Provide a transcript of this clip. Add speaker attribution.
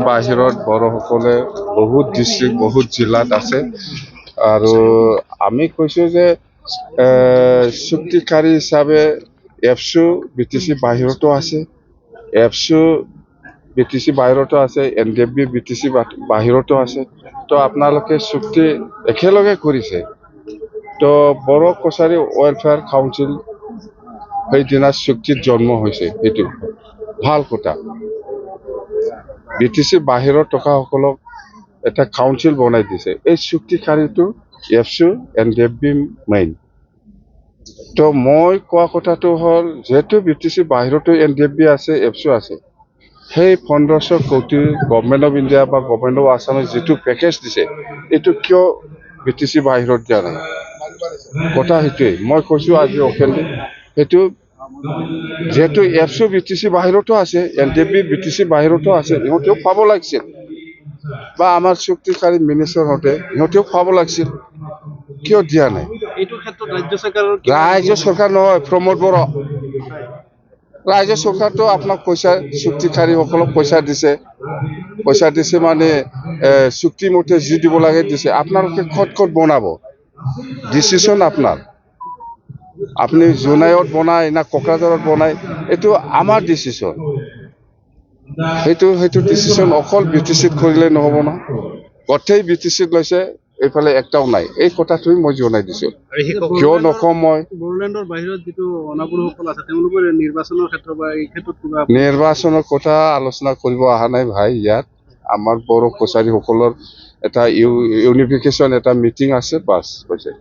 Speaker 1: বাহিৰত বড়োসকলে বহুত ডিষ্ট্ৰিক্ট বহুত জিলাত আছে আৰু আমি কৈছো যে চুক্তিকাৰী হিচাপে এফচু বিটিচি বাহিৰতো আছে এফচু বিটিচি বাহিৰতো আছে এনডিএফবি বিটিচি বাহিৰতো আছে তো আপোনালোকে চুক্তি একেলগে কৰিছে তো বড়ো কছাৰী ৱেলফেয়াৰ কাউন্সিল সেইদিনা চুক্তিত জন্ম হৈছে এইটো ভাল কথা বিটিচি বাহিৰত টকাসকলক এটা কাউন্সিল বনাই দিছে এই চুক্তিকাৰীটো এফচু এনডিএফবি মেইন তো মই কোৱা কথাটো হ'ল যেহেতু বিটিচি বাহিৰতো এনডিএফবি আছে এফচু আছে সেই 1500 কোটি গভৰ্ণমেণ্ট অফ ইণ্ডিয়া বা গভৰ্ণমেণ্ট অফ আছামে যিটো পেকেজ দিছে এইটো কিয় বিটিচি বাহিৰত দিয়া নাই কথা সেইটোৱে মই কৈছো আজি অপেনলি সেইটো যেহেতু এফচু বিটিচি বাহিৰতো আছে এনডিএফবি বিটিচি বাহিৰতো আছে ইহঁতেও পাব লাগিছিল বা আমাৰ চুক্তিকাৰী মিনিষ্টাৰ হতে ইহঁতেও পাব লাগিছিল কিয় দিয়া নাই
Speaker 2: এইটো ক্ষেত্ৰত
Speaker 1: ৰাজ্য চৰকাৰ নহয় প্ৰমোদ বড়ো ৰাজ্য চৰকাৰটো আপোনাক পইচা চুক্তিকাৰীসকলক পইচা দিছে মানে চুক্তিমতে যি দিব লাগে দিছে আপোনালোকে ক'ত বনাব ডিচিশ্যন আপোনাৰ আপনি জোনাইত বনায় না কোকৰাঝাৰত বনায় এইটো আমাৰ ডিচিশ্যন সেইটো ডিচিশ্যন অকল বিটিচিত কৰিলে নহ'ব না গোটেই বিটিচিত লৈছে এইফালে একটাও নাই এই কথাটোৱে মই জনাই দিছো কিয় নকওঁ মই
Speaker 2: বড়োলেণ্ডৰ বাহিৰত যিটো অনাপুৰুষসকল আছে তেওঁলোকৰ নিৰ্বাচনৰ ক্ষেত্ৰত বা এই ক্ষেত্ৰত কিবা
Speaker 1: নিৰ্বাচনৰ কথা আলোচনা কৰিব অহা নাই ভাই ইয়াত আমাৰ বড়ো কছাৰীসকলৰ এটা ইউনিফিকেশ্যন এটা মিটিং আছে বাছ কৈছে